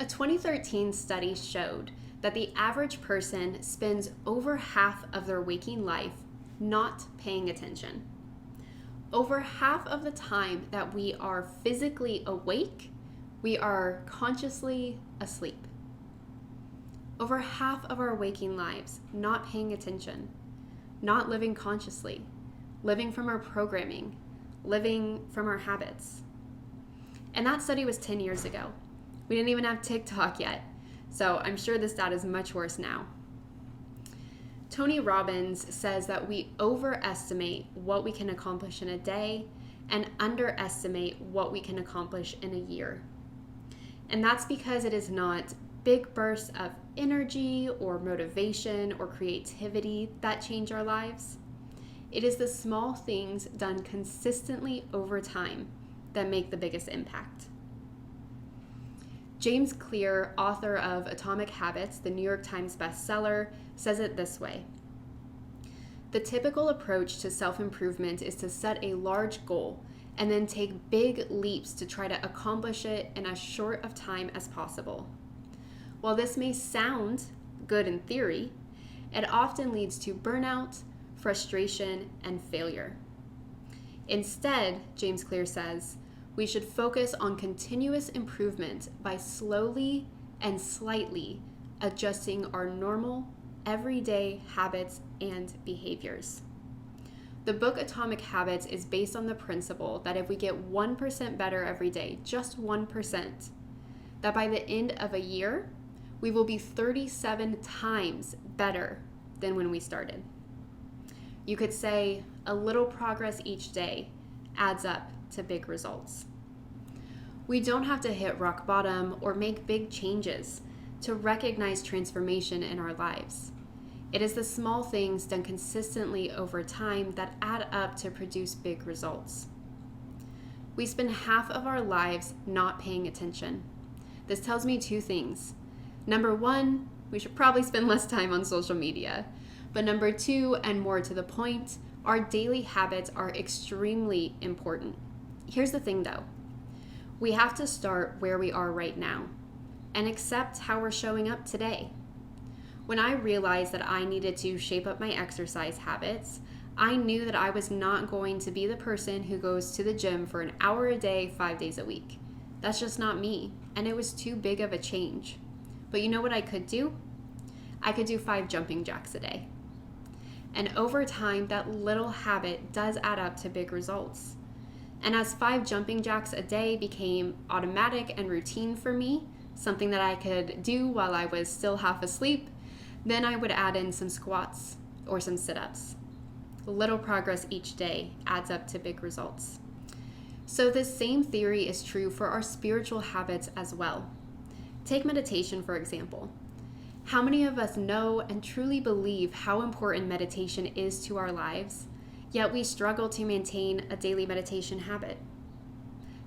A 2013 study showed that the average person spends over half of their waking life not paying attention. Over half of the time that we are physically awake, we are consciously asleep. Over half of our waking lives not paying attention, not living consciously, living from our programming, living from our habits. And that study was 10 years ago. We didn't even have TikTok yet, so I'm sure this data is much worse now. Tony Robbins says that we overestimate what we can accomplish in a day and underestimate what we can accomplish in a year. And that's because it is not big bursts of energy or motivation or creativity that change our lives. It is the small things done consistently over time that make the biggest impact. James Clear, author of Atomic Habits, the New York Times bestseller, says it this way. The typical approach to self-improvement is to set a large goal and then take big leaps to try to accomplish it in as short of time as possible. While this may sound good in theory, it often leads to burnout, frustration, and failure. Instead, James Clear says, we should focus on continuous improvement by slowly and slightly adjusting our normal, everyday habits and behaviors. The book Atomic Habits is based on the principle that if we get 1% better every day, just 1%, that by the end of a year, we will be 37 times better than when we started. You could say a little progress each day adds up to big results. We don't have to hit rock bottom or make big changes to recognize transformation in our lives. It is the small things done consistently over time that add up to produce big results. We spend half of our lives not paying attention. This tells me two things. Number one, we should probably spend less time on social media. But number two, and more to the point, our daily habits are extremely important. Here's the thing though. We have to start where we are right now and accept how we're showing up today. When I realized that I needed to shape up my exercise habits, I knew that I was not going to be the person who goes to the gym for an hour a day, 5 days a week. That's just not me, and it was too big of a change. But you know what I could do? I could do 5 jumping jacks a day. And over time, that little habit does add up to big results. And as 5 jumping jacks a day became automatic and routine for me, something that I could do while I was still half asleep, then I would add in some squats or some sit-ups. Little progress each day adds up to big results. So this same theory is true for our spiritual habits as well. Take meditation, for example. How many of us know and truly believe how important meditation is to our lives, yet we struggle to maintain a daily meditation habit?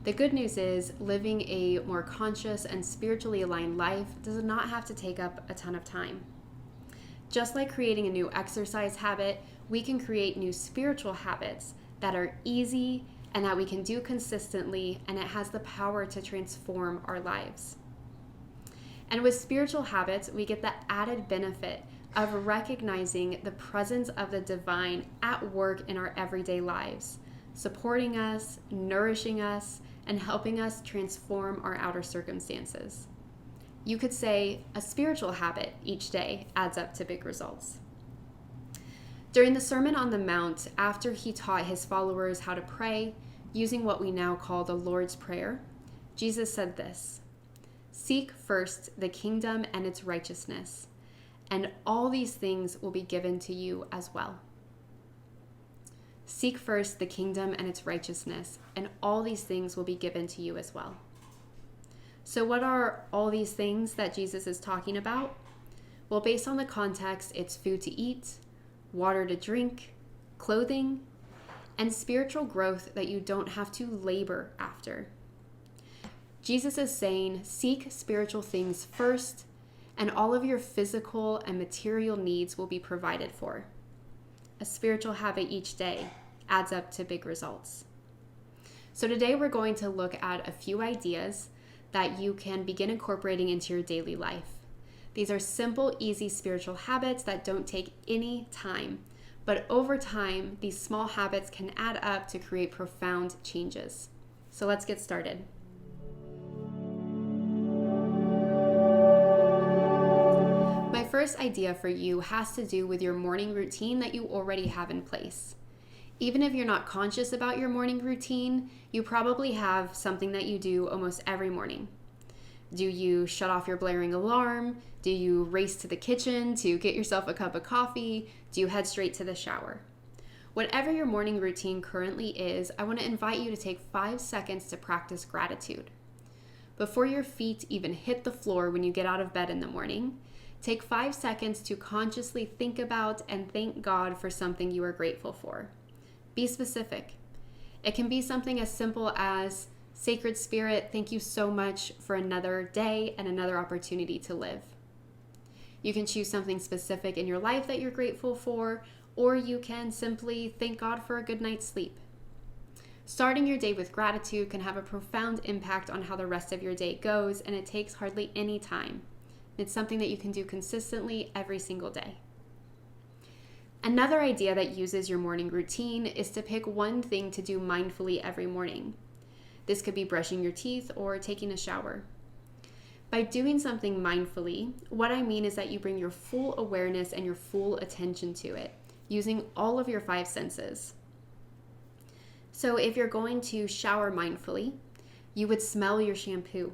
The good news is living a more conscious and spiritually aligned life does not have to take up a ton of time. Just like creating a new exercise habit, we can create new spiritual habits that are easy and that we can do consistently, and it has the power to transform our lives. And with spiritual habits, we get the added benefit of recognizing the presence of the divine at work in our everyday lives, supporting us, nourishing us, and helping us transform our outer circumstances. You could say a spiritual habit each day adds up to big results. During the Sermon on the Mount, after he taught his followers how to pray, using what we now call the Lord's Prayer, Jesus said this: "Seek first the kingdom and its righteousness, and all these things will be given to you as well." Seek first the kingdom and its righteousness, and all these things will be given to you as well. So what are all these things that Jesus is talking about? Well, based on the context, it's food to eat, water to drink, clothing, and spiritual growth that you don't have to labor after. Jesus is saying, seek spiritual things first, and all of your physical and material needs will be provided for. A spiritual habit each day adds up to big results. So today we're going to look at a few ideas that you can begin incorporating into your daily life. These are simple, easy spiritual habits that don't take any time. But over time, these small habits can add up to create profound changes. So let's get started. My first idea for you has to do with your morning routine that you already have in place. Even if you're not conscious about your morning routine, you probably have something that you do almost every morning. Do you shut off your blaring alarm? Do you race to the kitchen to get yourself a cup of coffee? Do you head straight to the shower? Whatever your morning routine currently is, I want to invite you to take 5 seconds to practice gratitude. Before your feet even hit the floor when you get out of bed in the morning, take 5 seconds to consciously think about and thank God for something you are grateful for. Be specific. It can be something as simple as, Sacred Spirit, thank you so much for another day and another opportunity to live. You can choose something specific in your life that you're grateful for, or you can simply thank God for a good night's sleep. Starting your day with gratitude can have a profound impact on how the rest of your day goes, and it takes hardly any time. It's something that you can do consistently every single day. Another idea that uses your morning routine is to pick one thing to do mindfully every morning. This could be brushing your teeth or taking a shower. By doing something mindfully, what I mean is that you bring your full awareness and your full attention to it, using all of your 5 senses. So if you're going to shower mindfully, you would smell your shampoo,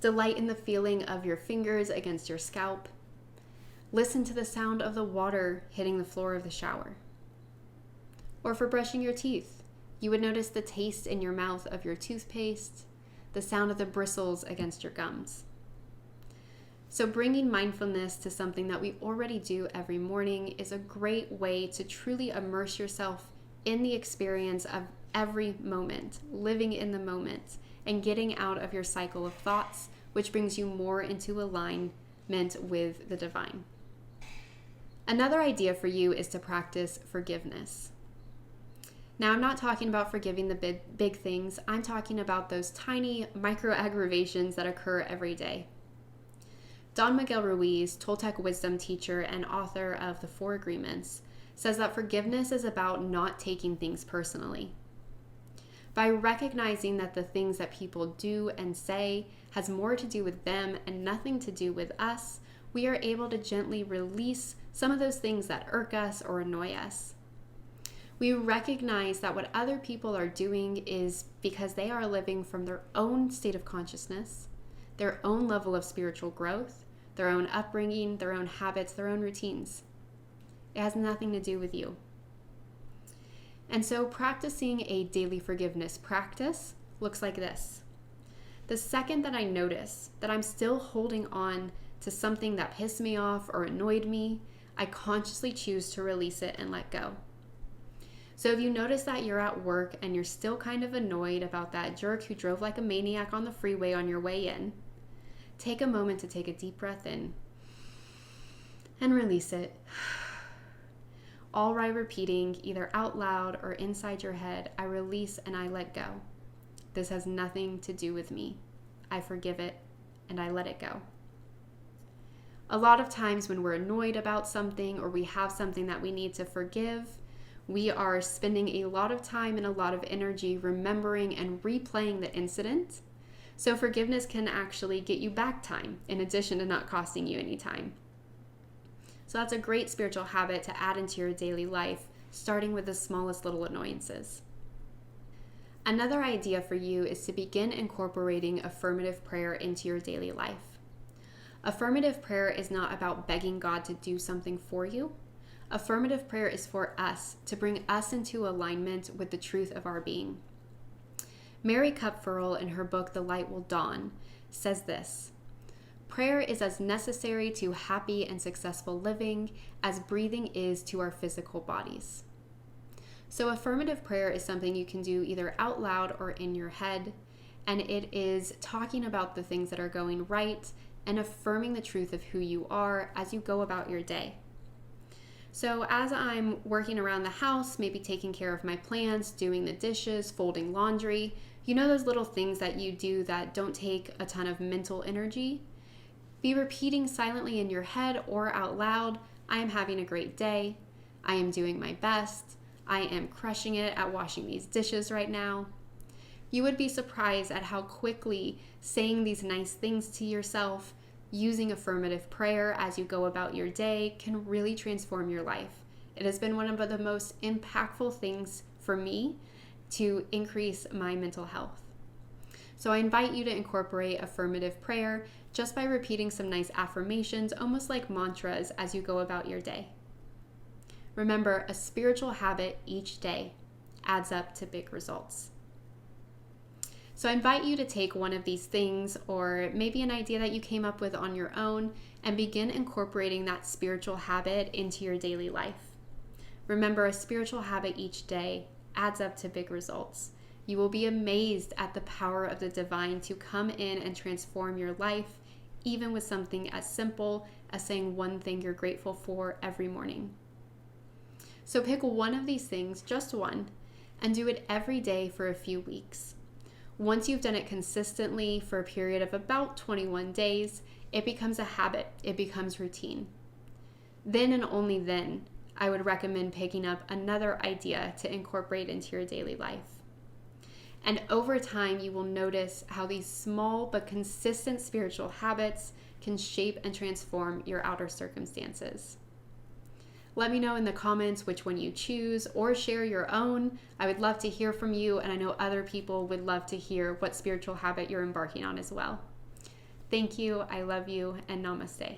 delight in the feeling of your fingers against your scalp, listen to the sound of the water hitting the floor of the shower. Or for brushing your teeth, you would notice the taste in your mouth of your toothpaste, the sound of the bristles against your gums. So bringing mindfulness to something that we already do every morning is a great way to truly immerse yourself in the experience of every moment, living in the moment, and getting out of your cycle of thoughts, which brings you more into alignment with the divine. Another idea for you is to practice forgiveness. Now, I'm not talking about forgiving the big things. I'm talking about those tiny micro-aggravations that occur every day. Don Miguel Ruiz, Toltec wisdom teacher and author of The 4 Agreements, says that forgiveness is about not taking things personally. By recognizing that the things that people do and say has more to do with them and nothing to do with us, we are able to gently release some of those things that irk us or annoy us. We recognize that what other people are doing is because they are living from their own state of consciousness, their own level of spiritual growth, their own upbringing, their own habits, their own routines. It has nothing to do with you. And so practicing a daily forgiveness practice looks like this. The second that I notice that I'm still holding on to something that pissed me off or annoyed me, I consciously choose to release it and let go. So if you notice that you're at work and you're still kind of annoyed about that jerk who drove like a maniac on the freeway on your way in, take a moment to take a deep breath in and release it. All while repeating, either out loud or inside your head, I release and I let go. This has nothing to do with me. I forgive it and I let it go. A lot of times when we're annoyed about something or we have something that we need to forgive, we are spending a lot of time and a lot of energy remembering and replaying the incident. So forgiveness can actually get you back time in addition to not costing you any time. So that's a great spiritual habit to add into your daily life, starting with the smallest little annoyances. Another idea for you is to begin incorporating affirmative prayer into your daily life. Affirmative prayer is not about begging God to do something for you. Affirmative prayer is for us, to bring us into alignment with the truth of our being. Mary Kupferle, in her book, The Light Will Dawn, says this: prayer is as necessary to happy and successful living as breathing is to our physical bodies. So affirmative prayer is something you can do either out loud or in your head, and it is talking about the things that are going right and affirming the truth of who you are as you go about your day. So as I'm working around the house, maybe taking care of my plants, doing the dishes, folding laundry, You know those little things that you do that don't take a ton of mental energy? Be repeating silently in your head or out loud, I am having a great day. I am doing my best. I am crushing it at washing these dishes right now. You would be surprised at how quickly saying these nice things to yourself, using affirmative prayer as you go about your day, can really transform your life. It has been one of the most impactful things for me to increase my mental health. So I invite you to incorporate affirmative prayer just by repeating some nice affirmations, almost like mantras, as you go about your day. Remember, a spiritual habit each day adds up to big results. So I invite you to take one of these things, or maybe an idea that you came up with on your own, and begin incorporating that spiritual habit into your daily life. Remember, a spiritual habit each day adds up to big results. You will be amazed at the power of the divine to come in and transform your life, even with something as simple as saying one thing you're grateful for every morning. So pick one of these things, just one, and do it every day for a few weeks. Once you've done it consistently for a period of about 21 days, it becomes a habit, it becomes routine. Then and only then, I would recommend picking up another idea to incorporate into your daily life. And over time, you will notice how these small but consistent spiritual habits can shape and transform your outer circumstances. Let me know in the comments which one you choose, or share your own. I would love to hear from you, and I know other people would love to hear what spiritual habit you're embarking on as well. Thank you, I love you, and namaste.